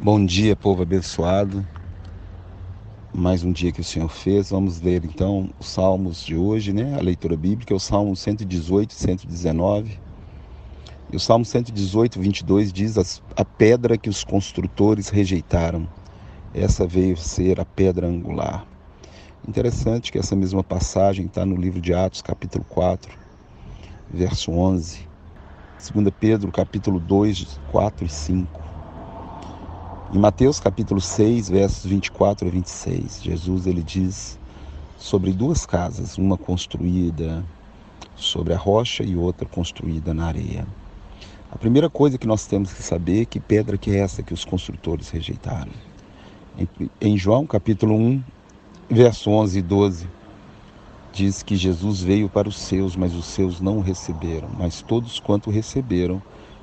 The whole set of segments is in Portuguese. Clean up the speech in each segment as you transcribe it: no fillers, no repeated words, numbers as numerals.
Bom dia, povo abençoado. Mais um dia que o Senhor fez. Vamos ler então os salmos de hoje, né? A leitura bíblica é o Salmo 118 e 119. E o Salmo 118, 22 diz: a pedra que os construtores rejeitaram, essa veio ser a pedra angular. Interessante que essa mesma passagem está no livro de Atos, capítulo 4, verso 11. 2 Pedro, capítulo 2, 4 e 5. Em Mateus capítulo 6, versos 24 a 26, Jesus ele diz sobre duas casas, uma construída sobre a rocha e outra construída na areia. A primeira coisa que nós temos que saber é que pedra que é essa que os construtores rejeitaram. Em João capítulo 1, verso 11 e 12, diz que Jesus veio para os seus, mas os seus não o receberam. Mas todos quanto o receberam,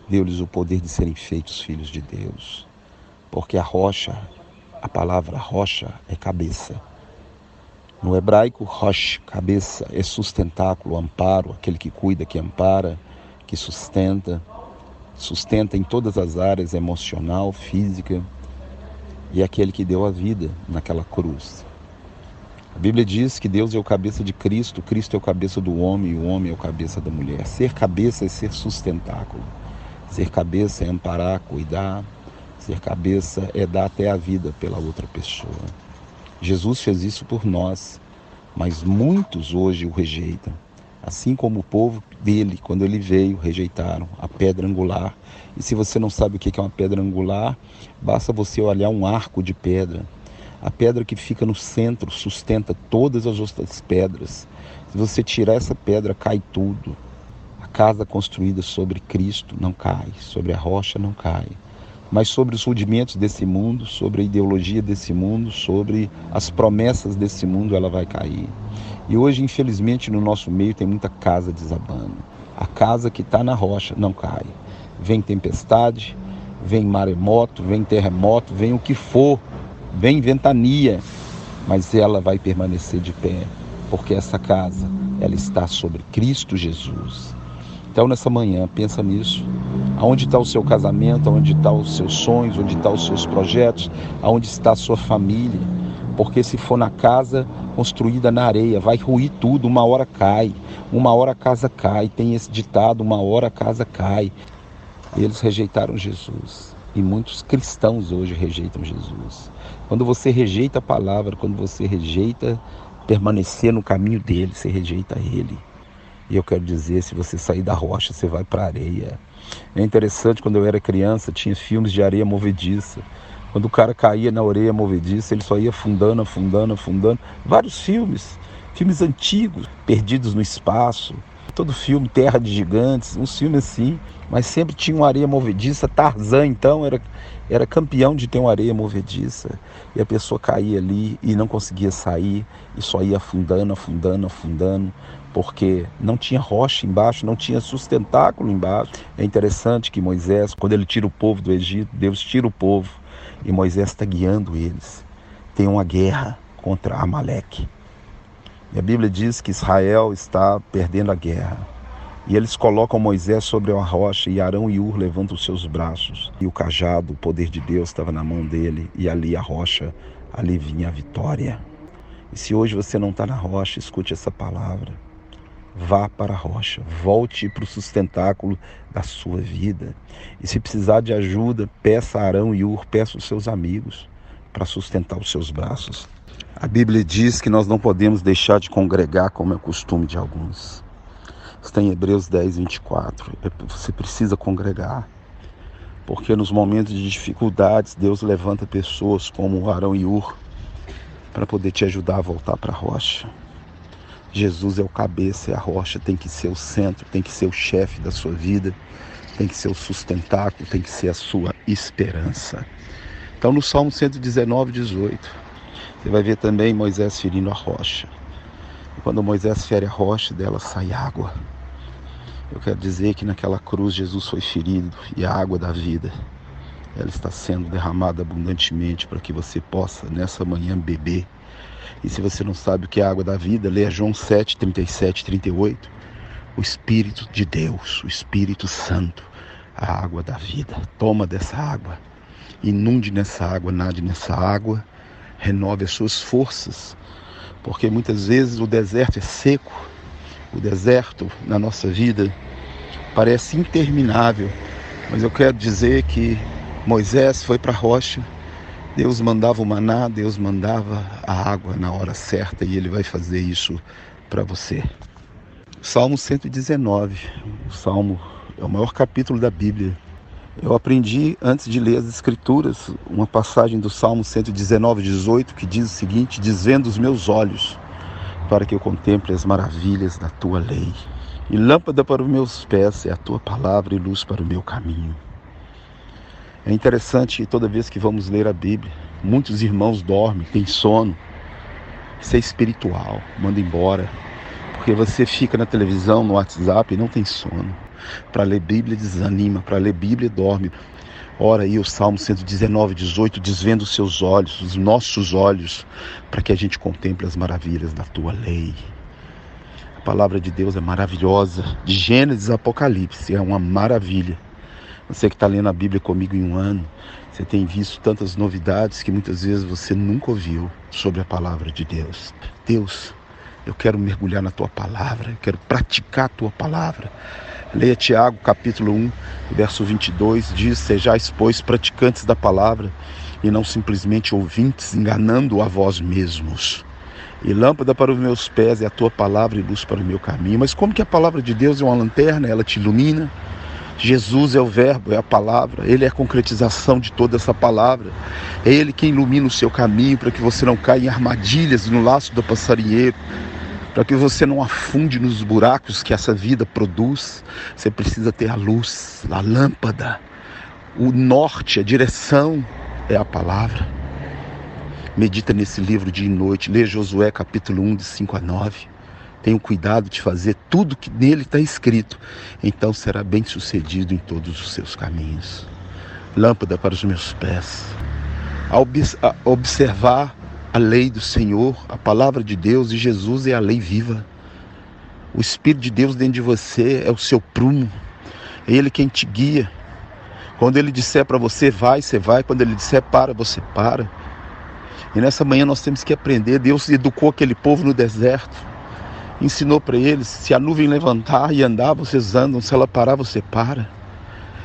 deu-lhes o poder de serem feitos filhos de Deus. Porque a rocha, a palavra rocha é cabeça. No hebraico, rosh, cabeça, é sustentáculo, amparo, aquele que cuida, que ampara, que sustenta em todas as áreas, emocional, física, e é aquele que deu a vida naquela cruz. A Bíblia diz que Deus é o cabeça de Cristo, Cristo é o cabeça do homem e o homem é o cabeça da mulher. Ser cabeça é ser sustentáculo. Ser cabeça é amparar, cuidar. Ser cabeça é dar até a vida pela outra pessoa. Jesus fez isso por nós, mas muitos hoje o rejeitam. Assim como o povo dele, quando ele veio, rejeitaram a pedra angular. E se você não sabe o que é uma pedra angular, basta você olhar um arco de pedra. A pedra que fica no centro sustenta todas as outras pedras. Se você tirar essa pedra, cai tudo. A casa construída sobre Cristo não cai, sobre a rocha não cai. Mas sobre os rudimentos desse mundo, sobre a ideologia desse mundo, sobre as promessas desse mundo, ela vai cair. E hoje, infelizmente, no nosso meio tem muita casa desabando. A casa que está na rocha não cai. Vem tempestade, vem maremoto, vem terremoto, vem o que for, vem ventania, mas ela vai permanecer de pé, porque essa casa, ela está sobre Cristo Jesus. Então, nessa manhã, pensa nisso. Aonde está o seu casamento, aonde estão os seus sonhos, onde estão os seus projetos, aonde está a sua família. Porque se for na casa construída na areia, vai ruir tudo, uma hora cai, uma hora a casa cai. Tem esse ditado, uma hora a casa cai. Eles rejeitaram Jesus. E muitos cristãos hoje rejeitam Jesus. Quando você rejeita a palavra, quando você rejeita permanecer no caminho dele, você rejeita ele. E eu quero dizer, se você sair da rocha, você vai para a areia. É interessante, quando eu era criança, tinha filmes de areia movediça. Quando o cara caía na areia movediça, ele só ia afundando, afundando, afundando. Vários filmes antigos, Perdidos no Espaço. Todo filme, Terra de Gigantes, uns filmes assim. Mas sempre tinha uma areia movediça. Tarzan, então, era campeão de ter uma areia movediça. E a pessoa caía ali e não conseguia sair. E só ia afundando, afundando, afundando. Porque não tinha rocha embaixo, não tinha sustentáculo embaixo. É interessante que Moisés, quando ele tira o povo do Egito, Deus tira o povo e Moisés está guiando eles. Tem uma guerra contra Amaleque. E a Bíblia diz que Israel está perdendo a guerra. E eles colocam Moisés sobre uma rocha e Arão e Ur levantam os seus braços. E o cajado, o poder de Deus estava na mão dele e ali a rocha, ali vinha a vitória. E se hoje você não está na rocha, escute essa palavra. Vá para a rocha, volte para o sustentáculo da sua vida. E se precisar de ajuda, peça a Arão e Ur, peça os seus amigos para sustentar os seus braços. A Bíblia diz que nós não podemos deixar de congregar como é o costume de alguns. Está em Hebreus 10, 24. Você precisa congregar. Porque nos momentos de dificuldades, Deus levanta pessoas como Arão e Ur para poder te ajudar a voltar para a rocha. Jesus é o cabeça, é a rocha, tem que ser o centro, tem que ser o chefe da sua vida, tem que ser o sustentáculo, tem que ser a sua esperança. Então no Salmo 119, 18, você vai ver também Moisés ferindo a rocha. E quando Moisés fere a rocha, dela sai água. Eu quero dizer que naquela cruz Jesus foi ferido e a água da vida, ela está sendo derramada abundantemente para que você possa nessa manhã beber. E se você não sabe o que é a água da vida, leia João 7, 37, 38. O Espírito de Deus, o Espírito Santo, a água da vida. Toma dessa água. Inunde nessa água, nade nessa água, renove as suas forças, porque muitas vezes o deserto é seco, o deserto na nossa vida parece interminável, mas eu quero dizer que Moisés foi para a rocha, Deus mandava o maná, Deus mandava a água na hora certa e Ele vai fazer isso para você. Salmo 119, o Salmo é o maior capítulo da Bíblia. Eu aprendi, antes de ler as Escrituras, uma passagem do Salmo 119, 18, que diz o seguinte: desvenda os meus olhos, para que eu contemple as maravilhas da tua lei. E lâmpada para os meus pés é a tua palavra e luz para o meu caminho. É interessante, toda vez que vamos ler a Bíblia, muitos irmãos dormem, têm sono. Isso é espiritual, manda embora. Porque você fica na televisão, no WhatsApp e não tem sono. Para ler Bíblia desanima, para ler Bíblia dorme. Ora aí o Salmo 119, 18, desvenda os seus olhos, os nossos olhos, para que a gente contemple as maravilhas da tua lei. A palavra de Deus é maravilhosa, de Gênesis a Apocalipse, é uma maravilha. Você que está lendo a Bíblia comigo em um ano, você tem visto tantas novidades que muitas vezes você nunca ouviu sobre a palavra de Deus. Deus, eu quero mergulhar na tua palavra, eu quero praticar a tua palavra. Leia Tiago, capítulo 1, verso 22, diz: sejais, pois, praticantes da palavra e não simplesmente ouvintes, enganando a vós mesmos. E lâmpada para os meus pés é a tua palavra e luz para o meu caminho. Mas como que a palavra de Deus é uma lanterna, ela te ilumina? Jesus é o verbo, é a palavra, Ele é a concretização de toda essa palavra. É Ele quem ilumina o seu caminho para que você não caia em armadilhas no laço do passarinheiro, para que você não afunde nos buracos que essa vida produz. Você precisa ter a luz, a lâmpada, o norte, a direção é a palavra. Medita nesse livro dia e noite, lê Josué capítulo 1, de 5 a 9. Tenha o cuidado de fazer tudo que nele está escrito, então será bem sucedido em todos os seus caminhos. Lâmpada para os meus pés. Ao observar a lei do Senhor, a palavra de Deus, e Jesus é a lei viva. O Espírito de Deus dentro de você é o seu prumo, é Ele quem te guia. Quando Ele disser para você vai, você vai. Quando Ele disser para, você para. E nessa manhã nós temos que aprender. Deus educou aquele povo no deserto, ensinou para eles: se a nuvem levantar e andar, vocês andam, se ela parar, você para.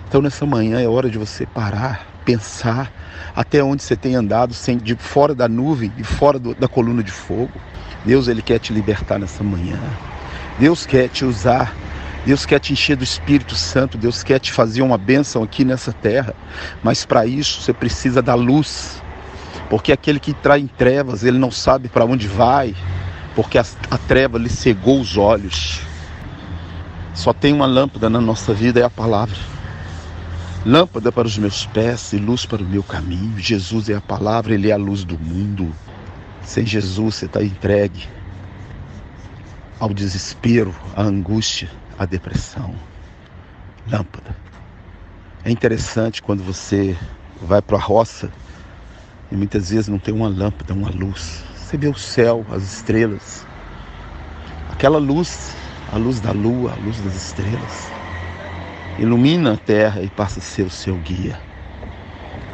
Então nessa manhã é hora de você parar, pensar até onde você tem andado, de fora da nuvem e fora da coluna de fogo. Deus, Ele quer te libertar nessa manhã. Deus quer te usar. Deus quer te encher do Espírito Santo. Deus quer te fazer uma bênção aqui nessa terra. Mas para isso você precisa da luz. Porque aquele que trai em trevas, ele não sabe para onde vai, porque a treva lhe cegou os olhos. Só tem uma lâmpada na nossa vida, é a palavra. Lâmpada para os meus pés e luz para o meu caminho. Jesus é a palavra, Ele é a luz do mundo. Sem Jesus você está entregue ao desespero, à angústia, à depressão. Lâmpada. É interessante quando você vai para a roça e muitas vezes não tem uma lâmpada, uma luz. Você vê o céu, as estrelas. Aquela luz, a luz da lua, a luz das estrelas, ilumina a terra e passa a ser o seu guia.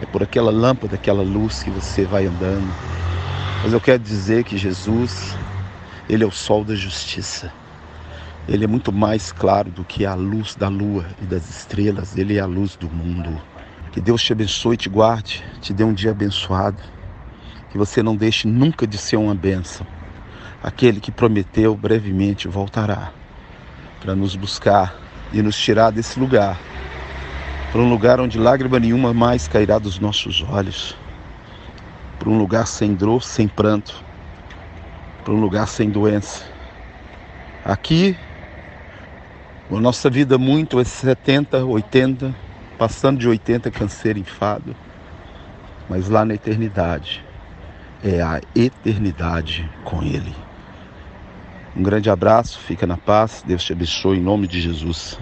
É por aquela lâmpada, aquela luz que você vai andando. Mas eu quero dizer que Jesus, Ele é o sol da justiça. Ele é muito mais claro do que a luz da lua e das estrelas. Ele é a luz do mundo. Que Deus te abençoe e te guarde, te dê um dia abençoado. Que você não deixe nunca de ser uma bênção. Aquele que prometeu brevemente voltará para nos buscar e nos tirar desse lugar, para um lugar onde lágrima nenhuma mais cairá dos nossos olhos, para um lugar sem dor, sem pranto, para um lugar sem doença. Aqui, a nossa vida muito é 70, 80, passando de 80 canseiro, enfado, mas lá na eternidade, é a eternidade com Ele. Um grande abraço, fica na paz, Deus te abençoe em nome de Jesus.